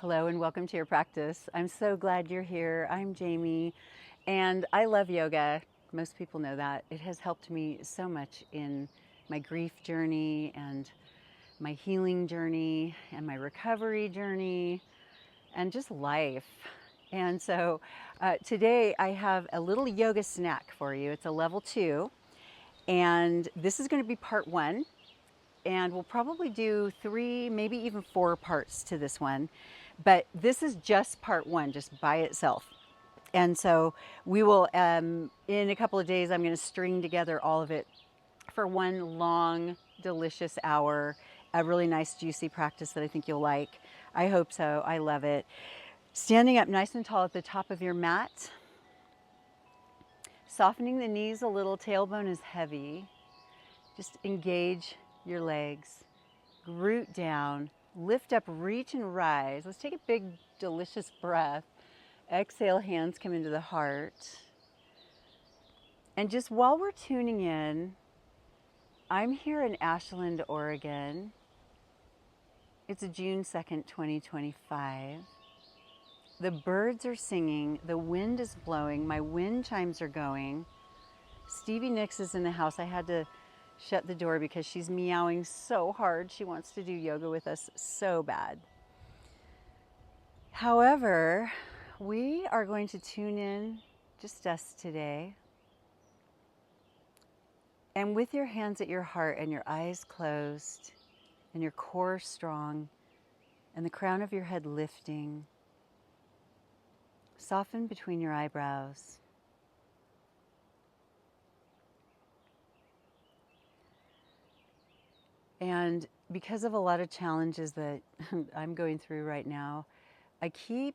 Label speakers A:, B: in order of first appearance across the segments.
A: Hello and welcome to your practice. I'm so glad you're here. I'm Jamie and I love yoga. Most people know that. It has helped me so much in my grief journey and my healing journey and my recovery journey and just life. And so today I have a little yoga snack for you. It's a level 2 and this is going to be part 1. And we'll probably do 3, maybe even 4 parts to this one. But this is just part 1, just by itself. And so we will, in a couple of days, I'm going to string together all of it for one long, delicious hour. A really nice, juicy practice that I think you'll like. I hope so. I love it. Standing up nice and tall at the top of your mat. Softening the knees a little, tailbone is heavy. Just engage your legs. Root down, lift up, reach and rise. Let's take a big, delicious breath. Exhale, hands come into the heart. And just while we're tuning in, I'm here in Ashland, Oregon. It's June 2nd, 2025. The birds are singing, the wind is blowing, my wind chimes are going. Stevie Nicks is in the house. I had to shut the door because she's meowing so hard. She wants to do yoga with us so bad. However, we are going to tune in, just us today. And with your hands at your heart and your eyes closed and your core strong and the crown of your head lifting, soften between your eyebrows. And because of a lot of challenges that I'm going through right now, I keep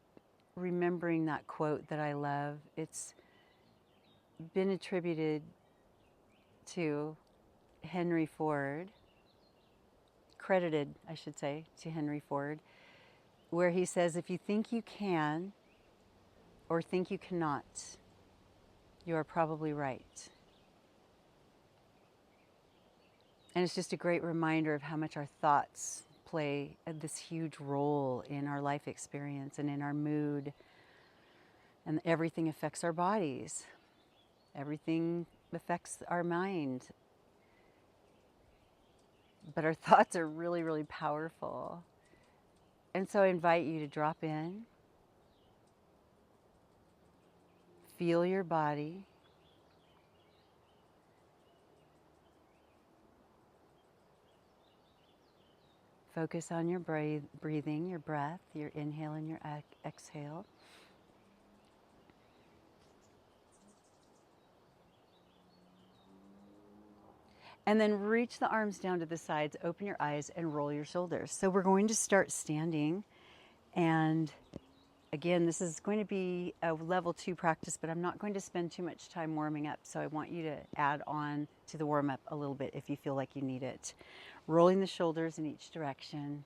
A: remembering that quote that I love. It's been attributed to Henry Ford, credited, I should say, to Henry Ford, where he says, if you think you can or think you cannot, you are probably right. And it's just a great reminder of how much our thoughts play this huge role in our life experience and in our mood. And everything affects our bodies. Everything affects our mind. But our thoughts are really, really powerful. And so I invite you to drop in, feel your body, focus on your breathing, your breath, your inhale and your exhale. And then reach the arms down to the sides, open your eyes, and roll your shoulders. So we're going to start standing. And again, this is going to be a level 2 practice, but I'm not going to spend too much time warming up. So I want you to add on to the warm up a little bit if you feel like you need it. Rolling the shoulders in each direction,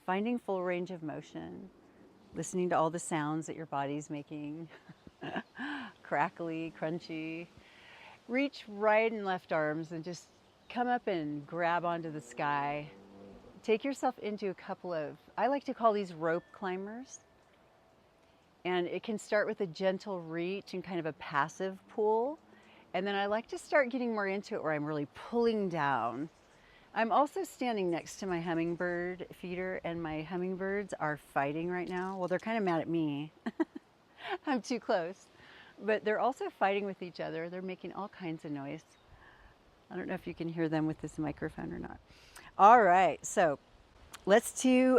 A: finding full range of motion, listening to all the sounds that your body's making, crackly, crunchy. Reach right and left arms and just come up and grab onto the sky. Take yourself into a couple of, I like to call these rope climbers. And it can start with a gentle reach and kind of a passive pull. And then I like to start getting more into it where I'm really pulling down. I'm also standing next to my hummingbird feeder, and my hummingbirds are fighting right now. Well, they're kind of mad at me. I'm too close. But they're also fighting with each other. They're making all kinds of noise. I don't know if you can hear them with this microphone or not. All right, so let's do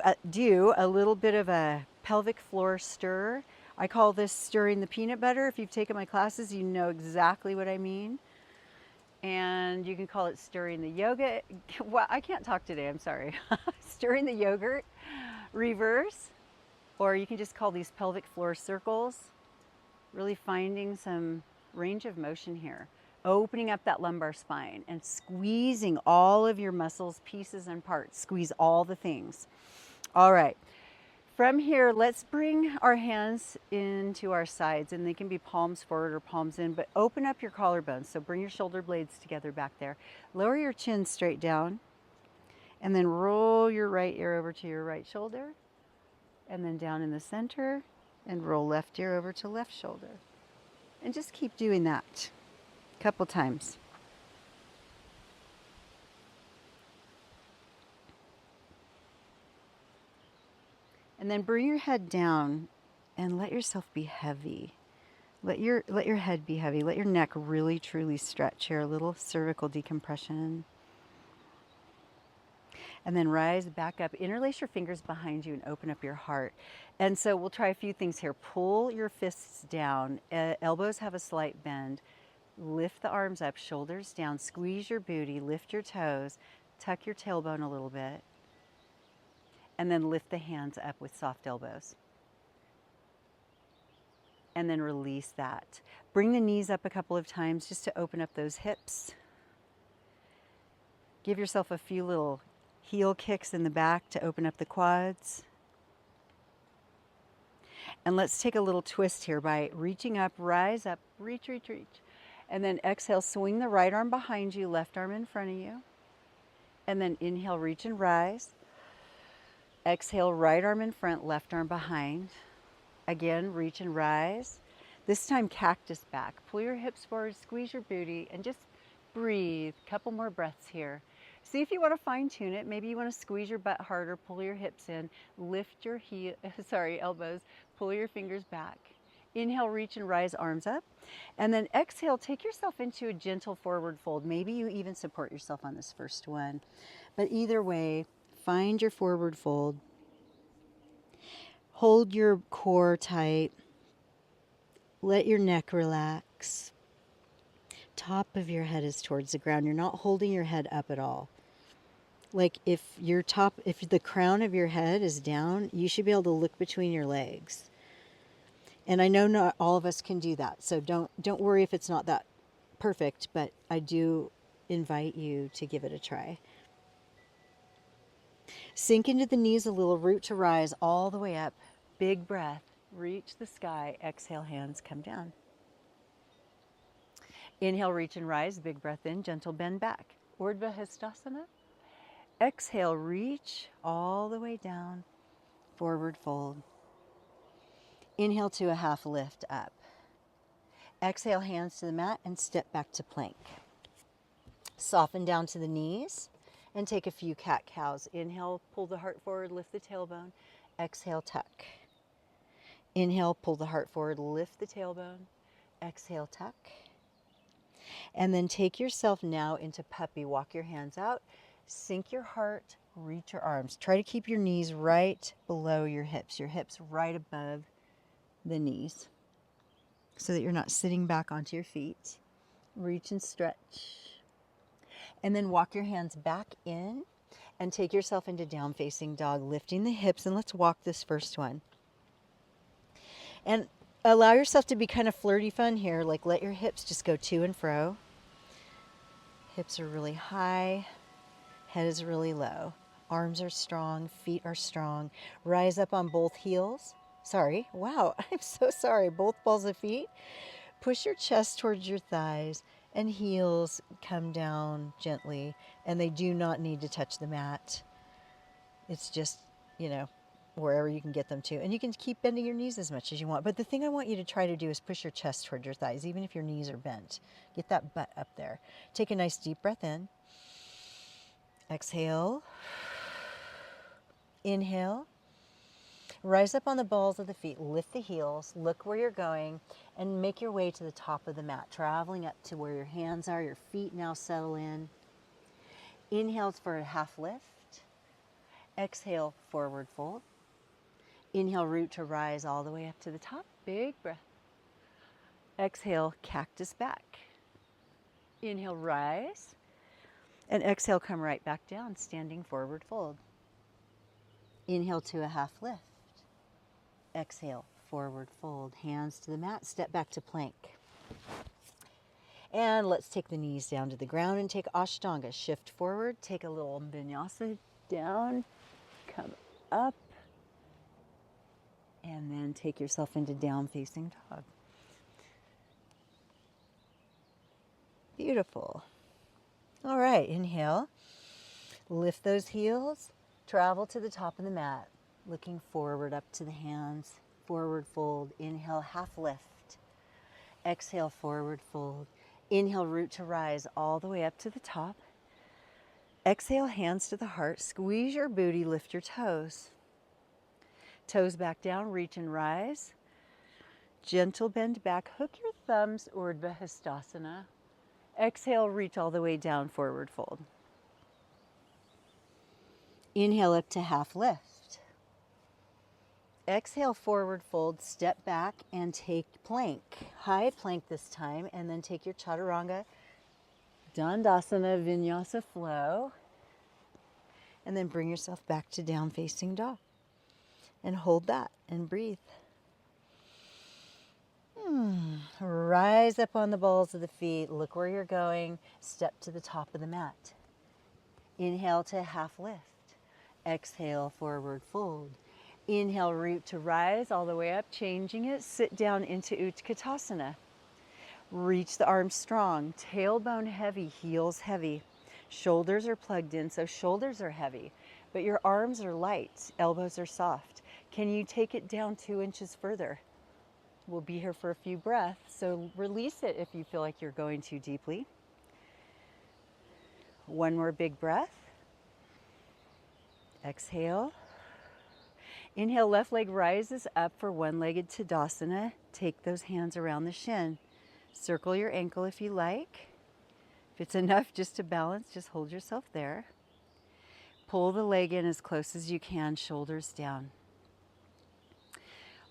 A: a little bit of a pelvic floor stir. I call this stirring the peanut butter. If you've taken my classes, you know exactly what I mean. And you can call it stirring the yoga. Well, I can't talk today, I'm sorry. Stirring the yogurt, reverse, or you can just call these pelvic floor circles. Really finding some range of motion here. Opening up that lumbar spine and squeezing all of your muscles, pieces and parts. Squeeze all the things. All right. From here, let's bring our hands into our sides, and they can be palms forward or palms in, but open up your collarbones. So bring your shoulder blades together back there. Lower your chin straight down, and then roll your right ear over to your right shoulder. And then down in the center, and roll left ear over to left shoulder. And just keep doing that a couple times. And then bring your head down and let yourself be heavy. Let your head be heavy. Let your neck really truly stretch here. A little cervical decompression. And then rise back up. Interlace your fingers behind you and open up your heart. And so we'll try a few things here. Pull your fists down. Elbows have a slight bend. Lift the arms up, shoulders down. Squeeze your booty. Lift your toes. Tuck your tailbone a little bit. And then lift the hands up with soft elbows. And then release that. Bring the knees up a couple of times just to open up those hips. Give yourself a few little heel kicks in the back to open up the quads. And let's take a little twist here by reaching up, rise up, reach, reach, reach. And then exhale, swing the right arm behind you, left arm in front of you. And then inhale, reach and rise. Exhale, right arm in front, left arm behind. Again, reach and rise. This time, cactus back. Pull your hips forward, squeeze your booty, and just breathe. Couple more breaths here. See if you want to fine tune it. Maybe you want to squeeze your butt harder, pull your hips in, lift your elbows, pull your fingers back. Inhale, reach and rise, arms up. And then exhale, take yourself into a gentle forward fold. Maybe you even support yourself on this first one. But either way, find your forward fold. Hold your core tight. Let your neck relax. Top of your head is towards the ground. You're not holding your head up at all. Like if the crown of your head is down, you should be able to look between your legs. And I know not all of us can do that. So don't worry if it's not that perfect, but I do invite you to give it a try. Sink into the knees a little, root to rise all the way up. Big breath, reach the sky, exhale, hands come down. Inhale, reach and rise, big breath in, gentle bend back. Urdhva Hastasana. Exhale, reach all the way down, forward fold. Inhale to a half lift up. Exhale, hands to the mat and step back to plank. Soften down to the knees and take a few cat-cows. Inhale, pull the heart forward, lift the tailbone. Exhale, tuck. Inhale, pull the heart forward, lift the tailbone. Exhale, tuck. And then take yourself now into puppy. Walk your hands out. Sink your heart, reach your arms. Try to keep your knees right below your hips right above the knees so that you're not sitting back onto your feet. Reach and stretch. And then walk your hands back in and take yourself into down facing dog, lifting the hips. And let's walk this first one. And allow yourself to be kind of flirty fun here. Like let your hips just go to and fro. Hips are really high. Head is really low. Arms are strong. Feet are strong. Rise up on both heels. Sorry. Wow. I'm so sorry. Both balls of feet. Push your chest towards your thighs and heels come down gently. And they do not need to touch the mat. It's just, wherever you can get them to. And you can keep bending your knees as much as you want. But the thing I want you to try to do is push your chest towards your thighs, even if your knees are bent. Get that butt up there. Take a nice deep breath in. Exhale. Inhale. Rise up on the balls of the feet. Lift the heels. Look where you're going and make your way to the top of the mat, traveling up to where your hands are. Your feet now settle in. Inhale for a half lift. Exhale, forward fold. Inhale, root to rise all the way up to the top. Big breath. Exhale, cactus back. Inhale, rise. And exhale, come right back down, standing forward fold. Inhale to a half lift. Exhale, forward fold. Hands to the mat, step back to plank. And let's take the knees down to the ground and take Ashtanga. Shift forward, take a little Vinyasa down, come up, and then take yourself into down facing dog. Beautiful. All right, inhale. Lift those heels, travel to the top of the mat. Looking forward up to the hands. Forward fold. Inhale, half lift. Exhale, forward fold. Inhale, root to rise all the way up to the top. Exhale, hands to the heart. Squeeze your booty, lift your toes. Toes back down, reach and rise. Gentle bend back, hook your thumbs, Urdhva Hastasana. Exhale, reach all the way down, forward fold. Inhale up to half lift. Exhale, forward fold, step back and take plank. High plank this time, and then take your chaturanga, Dandasana, Vinyasa flow, and then bring yourself back to down facing dog. And hold that and breathe. Rise up on the balls of the feet. Look where you're going. Step to the top of the mat. Inhale to half lift. Exhale, forward fold. Inhale, root to rise all the way up, changing it. Sit down into Utkatasana. Reach the arms strong. Tailbone heavy, heels heavy. Shoulders are plugged in, so shoulders are heavy, but your arms are light, elbows are soft. Can you take it down 2 inches further? We'll be here for a few breaths, so release it if you feel like you're going too deeply. One more big breath. Exhale. Inhale, left leg rises up for one-legged Tadasana. Take those hands around the shin. Circle your ankle if you like. If it's enough just to balance, just hold yourself there. Pull the leg in as close as you can, shoulders down.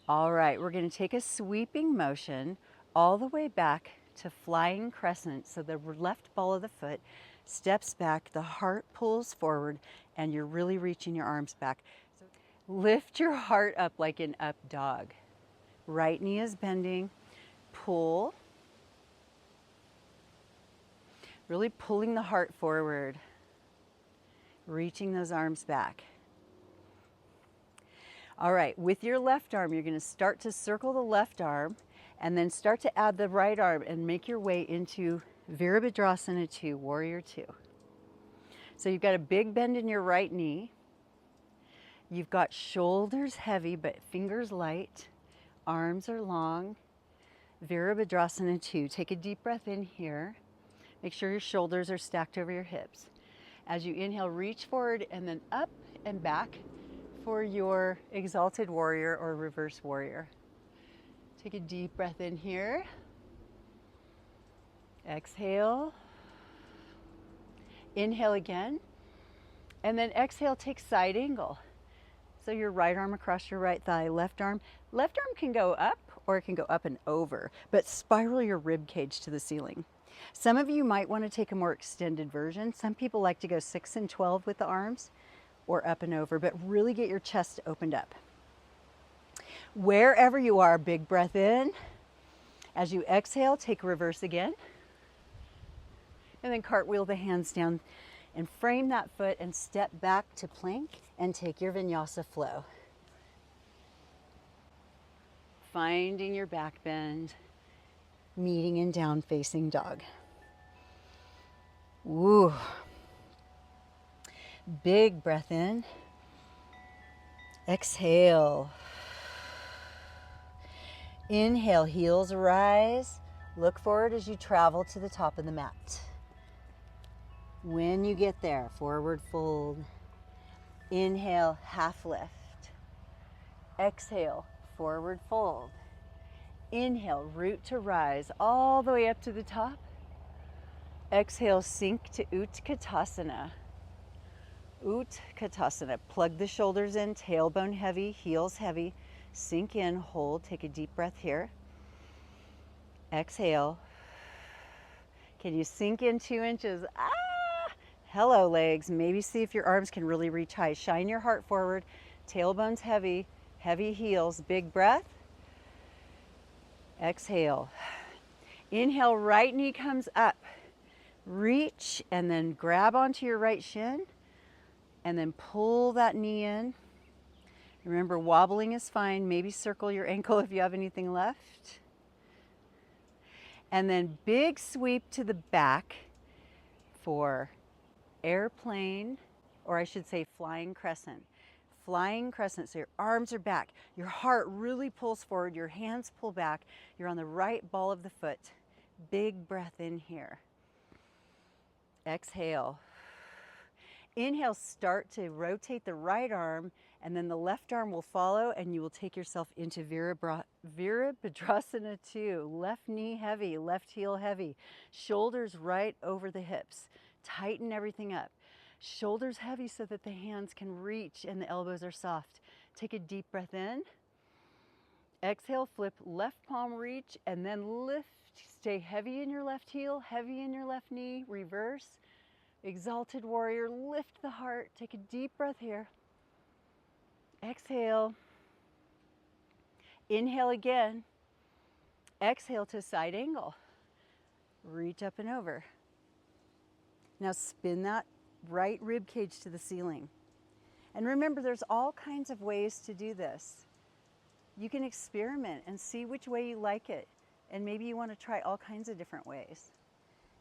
A: All right, we're going to take a sweeping motion all the way back to flying crescent. So the left ball of the foot steps back, the heart pulls forward, and you're really reaching your arms back. So lift your heart up like an up dog. Right knee is bending. Pull. Really pulling the heart forward. Reaching those arms back. All right, with your left arm, you're going to start to circle the left arm and then start to add the right arm and make your way into Virabhadrasana 2, Warrior 2. So you've got a big bend in your right knee. You've got shoulders heavy but fingers light. Arms are long. Virabhadrasana 2. Take a deep breath in here. Make sure your shoulders are stacked over your hips. As you inhale, reach forward and then up and back for your exalted warrior or reverse warrior. Take a deep breath in here. Exhale. Inhale again. And then exhale, take side angle. So your right arm across your right thigh, left arm. Left arm can go up or it can go up and over, but spiral your rib cage to the ceiling. Some of you might want to take a more extended version. Some people like to go 6 and 12 with the arms or up and over, but really get your chest opened up. Wherever you are, big breath in. As you exhale, take a reverse again. And then cartwheel the hands down and frame that foot and step back to plank and take your Vinyasa flow. Finding your back bend, meeting in down facing dog. Woo. Big breath in. Exhale. Inhale, heels rise. Look forward as you travel to the top of the mat. When you get there, forward fold. Inhale, half lift. Exhale, forward fold. Inhale, root to rise all the way up to the top. Exhale, sink to Utkatasana. Utkatasana. Plug the shoulders in, tailbone heavy, heels heavy. Sink in, hold, take a deep breath here. Exhale. Can you sink in 2 inches? Hello, legs. Maybe see if your arms can really reach high. Shine your heart forward. Tailbone's heavy, heavy heels. Big breath. Exhale. Inhale, right knee comes up. Reach and then grab onto your right shin and then pull that knee in. Remember, wobbling is fine. Maybe circle your ankle if you have anything left. And then big sweep to the back for airplane, or I should say flying crescent. flying crescent. So your arms are back, your heart really pulls forward, your hands pull back, you're on the right ball of the foot. Big breath in here. Exhale. Inhale, start to rotate the right arm, and then the left arm will follow, and you will take yourself into Virabhadrasana 2. Left knee heavy, left heel heavy. Shoulders right over the hips. Tighten everything up. Shoulders heavy so that the hands can reach and the elbows are soft. Take a deep breath in. Exhale, flip left palm, reach, and then lift. Stay heavy in your left heel, heavy in your left knee. Reverse. Exalted warrior, lift the heart. Take a deep breath here. Exhale. Inhale again. Exhale to side angle. Reach up and over. Now spin that right rib cage to the ceiling. And remember, there's all kinds of ways to do this. You can experiment and see which way you like it. And maybe you want to try all kinds of different ways.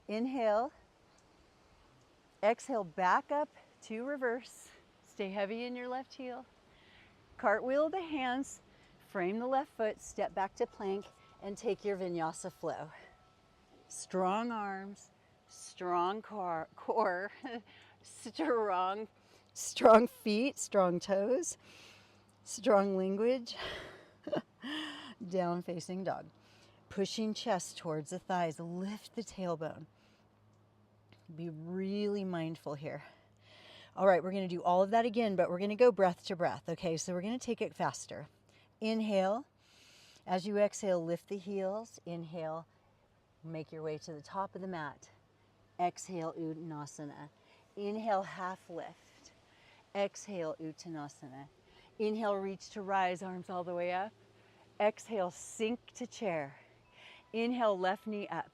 A: Inhale. Exhale, back up to reverse. Stay heavy in your left heel. Cartwheel the hands, frame the left foot, step back to plank, and take your Vinyasa flow. Strong arms, strong core, strong feet, strong toes, strong language. Down facing dog. Pushing chest towards the thighs, lift the tailbone. Be really mindful here. All right, we're going to do all of that again, but we're going to go breath to breath. Okay, so we're going to take it faster. Inhale. As you exhale, lift the heels. Inhale, make your way to the top of the mat. Exhale, Uttanasana. Inhale, half lift. Exhale, Uttanasana. Inhale, reach to rise, arms all the way up. Exhale, sink to chair. Inhale, left knee up.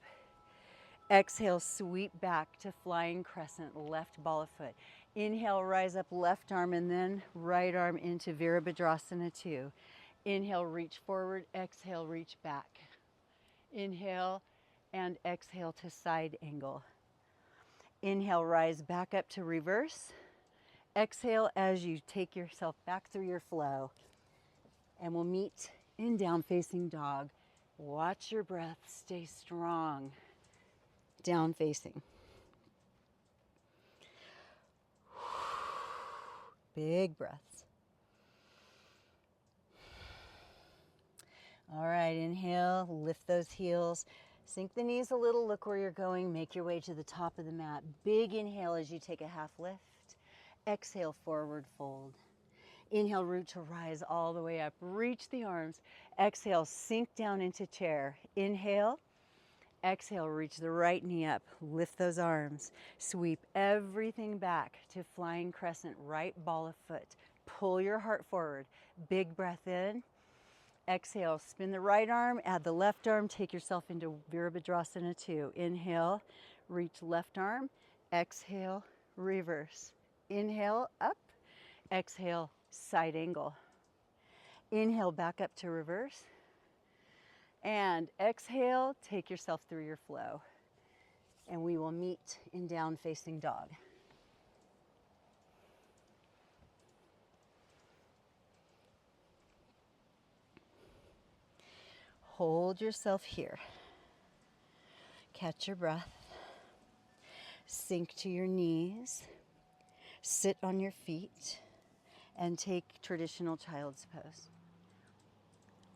A: Exhale, sweep back to flying crescent, left ball of foot. Inhale, rise up, left arm, and then right arm into Virabhadrasana 2. Inhale, reach forward. Exhale, reach back. Inhale, and exhale to side angle. Inhale, rise back up to reverse. Exhale as you take yourself back through your flow. And we'll meet in down facing dog. Watch your breath, stay strong. Down facing. Big breaths. All right, inhale, lift those heels. Sink the knees a little, look where you're going. Make your way to the top of the mat. Big inhale as you take a half lift. Exhale, forward fold. Inhale, root to rise all the way up. Reach the arms. Exhale, sink down into chair. Inhale. Exhale, reach the right knee up, lift those arms, sweep everything back to flying crescent, right ball of foot. Pull your heart forward, big breath in. Exhale, spin the right arm, add the left arm, take yourself into Virabhadrasana 2. Inhale, reach left arm, exhale, reverse. Inhale, up, exhale, side angle. Inhale, back up to reverse. And exhale, take yourself through your flow. And we will meet in down facing dog. Hold yourself here. Catch your breath. Sink to your knees. Sit on your feet and take traditional child's pose.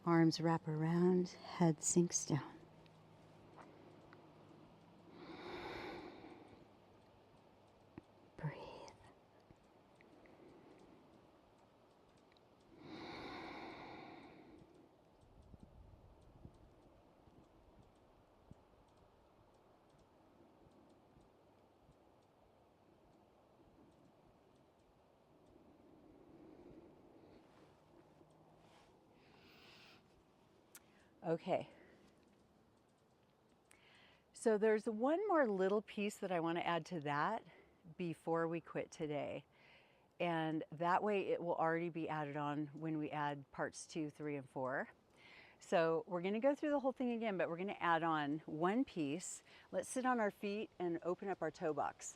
A: Arms wrap around, head sinks down. Breathe. Okay. So there's one more little piece that I want to add to that before we quit today. And that way it will already be added on when we add parts 2, 3, and 4. So we're going to go through the whole thing again, but we're going to add on one piece. Let's sit on our feet and open up our toe box.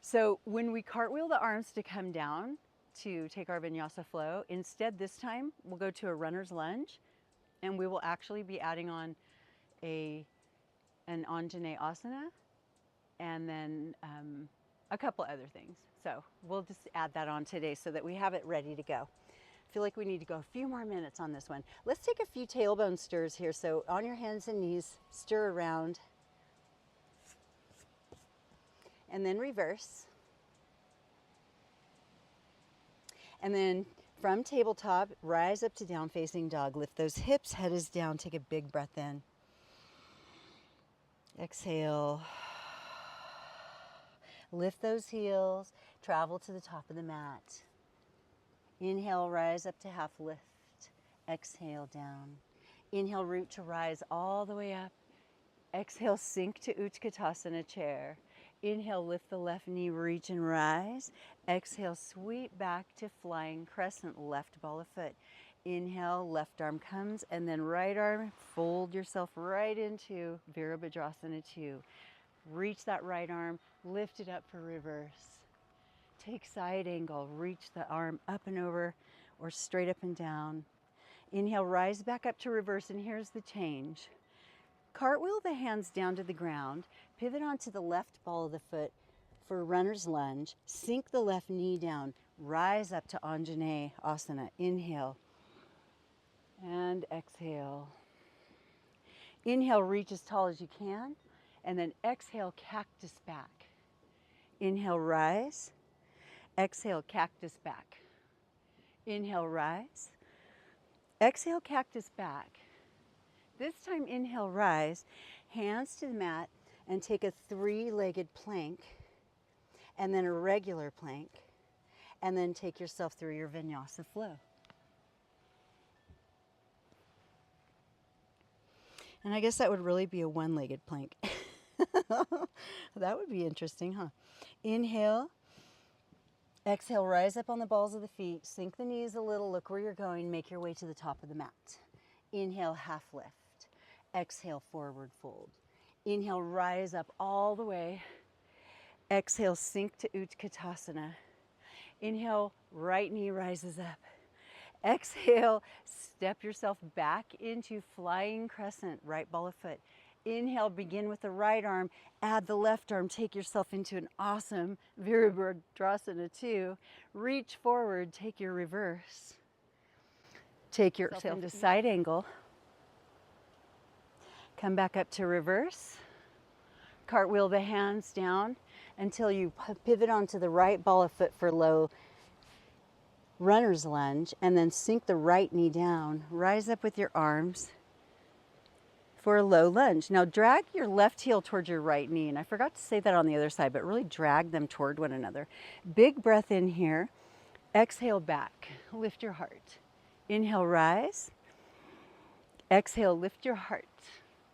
A: So when we cartwheel the arms to come down, to take our Vinyasa flow. Instead, this time we'll go to a runner's lunge, and we will actually be adding on an Anjane asana, and then a couple other things. So we'll just add that on today so that we have it ready to go. I feel like we need to go a few more minutes on this one. Let's take a few tailbone stirs here. So on your hands and knees, stir around, and then reverse. And then from tabletop, rise up to down facing dog. Lift those hips, head is down, take a big breath in. Exhale. Lift those heels, travel to the top of the mat. Inhale, rise up to half lift. Exhale, down. Inhale, root to rise all the way up. Exhale, sink to Utkatasana chair. Inhale, lift the left knee, reach and rise. Exhale, sweep back to flying crescent, left ball of foot. Inhale, left arm comes, and then right arm, fold yourself right into Virabhadrasana 2. Reach that right arm, lift it up for reverse. Take side angle, reach the arm up and over or straight up and down. Inhale, rise back up to reverse, and here's the change. Cartwheel the hands down to the ground, pivot onto the left ball of the foot for runner's lunge, sink the left knee down, rise up to Anjane asana. Inhale and exhale. Inhale, reach as tall as you can, and then exhale, cactus back. Inhale, rise. Exhale, cactus back. Inhale, rise. Exhale, cactus back. This time, inhale, rise, hands to the mat, and take a three-legged plank, and then a regular plank, and then take yourself through your Vinyasa flow. And I guess that would really be a one-legged plank. That would be interesting, huh? Inhale. Exhale, rise up on the balls of the feet, sink the knees a little, look where you're going, make your way to the top of the mat. Inhale, half lift. Exhale, forward fold. Inhale, rise up all the way. Exhale, sink to Utkatasana. Inhale, right knee rises up. Exhale, step yourself back into flying crescent, right ball of foot. Inhale, begin with the right arm, add the left arm, take yourself into an awesome Virabhadrasana 2. Reach forward, take your reverse. Take yourself into side angle. Come back up to reverse. Cartwheel the hands down until you pivot onto the right ball of foot for low runner's lunge, and then sink the right knee down. Rise up with your arms for a low lunge. Now drag your left heel towards your right knee, and I forgot to say that on the other side, but really drag them toward one another. Big breath in here. Exhale back. Lift your heart. Inhale, rise. Exhale, lift your heart.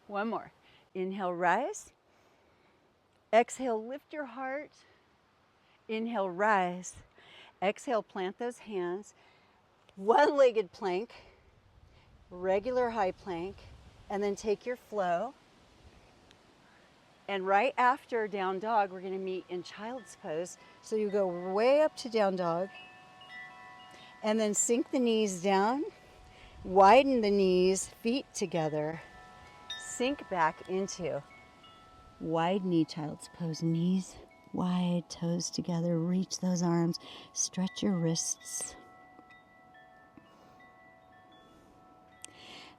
A: One more. Inhale, rise. Exhale, lift your heart. Inhale, rise. Exhale, plant those hands. One-legged plank, regular high plank, and then take your flow. And right after down dog, we're going to meet in child's pose. So you go way up to down dog, and then sink the knees down, widen the knees, feet together, sink back into wide knee child's pose, knees wide, toes together, reach those arms, stretch your wrists.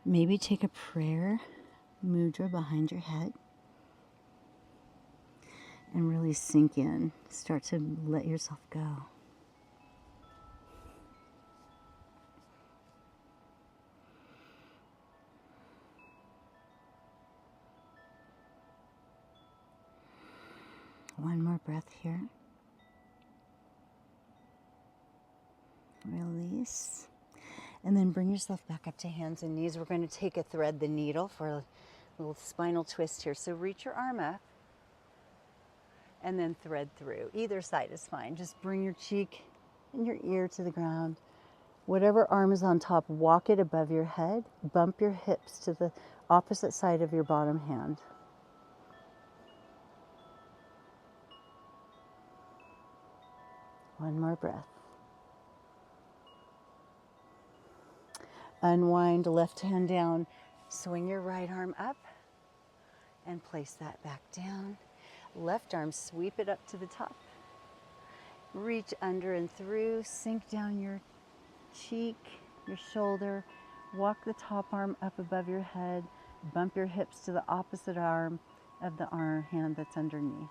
A: Maybe take a prayer mudra behind your head and really sink in. Start to let yourself go. One more breath here. Release. And then bring yourself back up to hands and knees. We're going to take a thread the needle for a little spinal twist here. So reach your arm up and then thread through. Either side is fine. Just bring your cheek and your ear to the ground. Whatever arm is on top, walk it above your head. Bump your hips to the opposite side of your bottom hand. One more breath. Unwind, left hand down. Swing your right arm up and place that back down. Left arm, sweep it up to the top. Reach under and through, sink down your cheek, your shoulder. Walk the top arm up above your head. Bump your hips to the opposite arm of the arm hand that's underneath.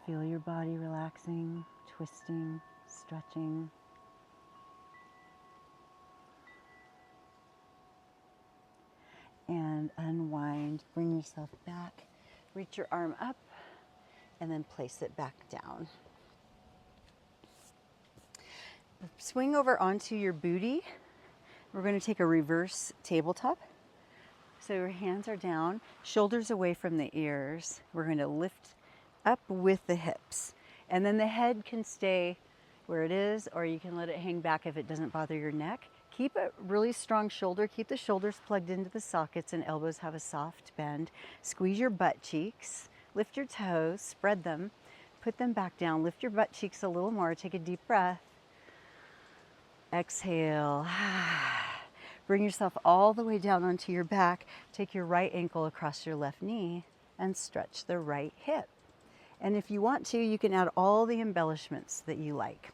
A: Feel your body relaxing, twisting, stretching. And unwind, bring yourself back. Reach your arm up and then place it back down. Swing over onto your booty. We're going to take a reverse tabletop. So your hands are down, shoulders away from the ears. We're going to lift up with the hips. And then the head can stay where it is, or you can let it hang back if it doesn't bother your neck. Keep a really strong shoulder. Keep the shoulders plugged into the sockets and elbows have a soft bend. Squeeze your butt cheeks. Lift your toes, spread them, put them back down. Lift your butt cheeks a little more. Take a deep breath. Exhale. Bring yourself all the way down onto your back. Take your right ankle across your left knee and stretch the right hip. And if you want to, you can add all the embellishments that you like.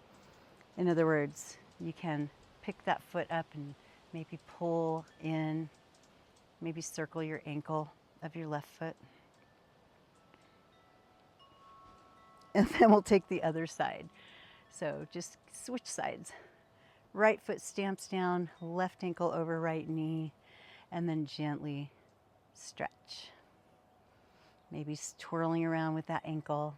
A: In other words, you can pick that foot up and maybe pull in, maybe circle your ankle of your left foot. And then we'll take the other side. So just switch sides. Right foot stamps down, left ankle over right knee, and then gently stretch. Maybe twirling around with that ankle.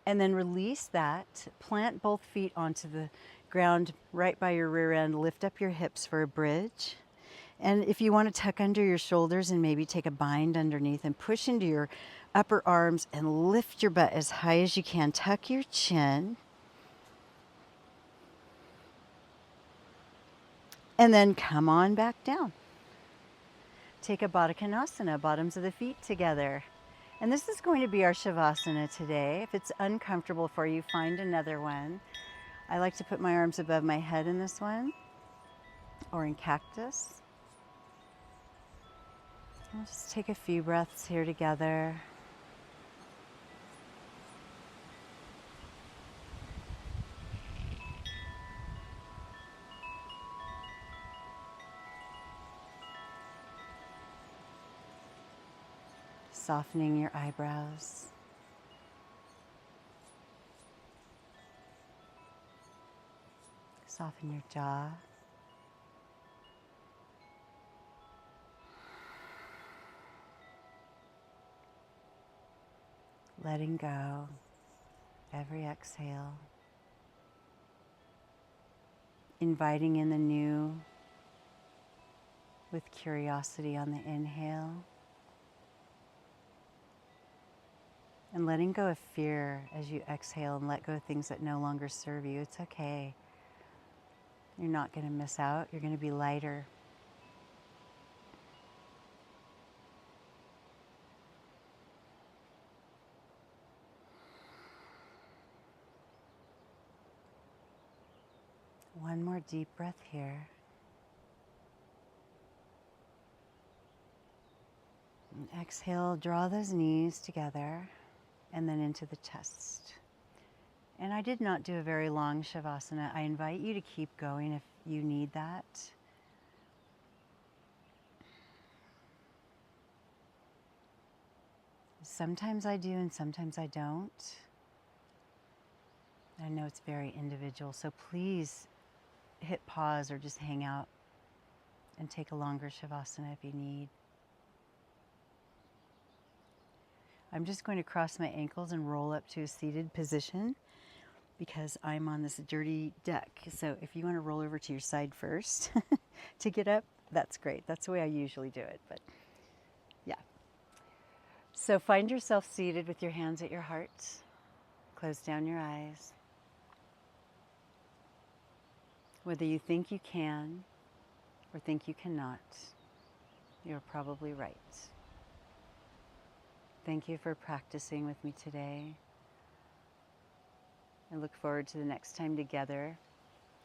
A: And then release that. Plant both feet onto the ground right by your rear end. Lift up your hips for a bridge. And if you want to tuck under your shoulders and maybe take a bind underneath and push into your upper arms and lift your butt as high as you can. Tuck your chin. And then come on back down. Take a Baddha Konasana, bottoms of the feet together. And this is going to be our Shavasana today. If it's uncomfortable for you, find another one. I like to put my arms above my head in this one, or in cactus. We'll just take a few breaths here together. Softening your eyebrows. Soften your jaw. Letting go every exhale. Inviting in the new with curiosity on the inhale. And letting go of fear as you exhale and let go of things that no longer serve you. It's okay. You're not going to miss out. You're going to be lighter. One more deep breath here. And exhale, draw those knees together and then into the chest. And I did not do a very long Shavasana. I invite you to keep going if you need that. Sometimes I do and sometimes I don't. I know it's very individual, so please hit pause or just hang out and take a longer Shavasana if you need. I'm just going to cross my ankles and roll up to a seated position because I'm on this dirty deck. So if you want to roll over to your side first to get up, that's great. That's the way I usually do it, but yeah. So find yourself seated with your hands at your heart. Close down your eyes. Whether you think you can, or think you cannot, you're probably right. Thank you for practicing with me today. I look forward to the next time together.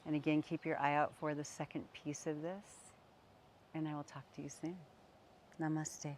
A: And again, keep your eye out for the second piece of this. And I will talk to you soon. Namaste.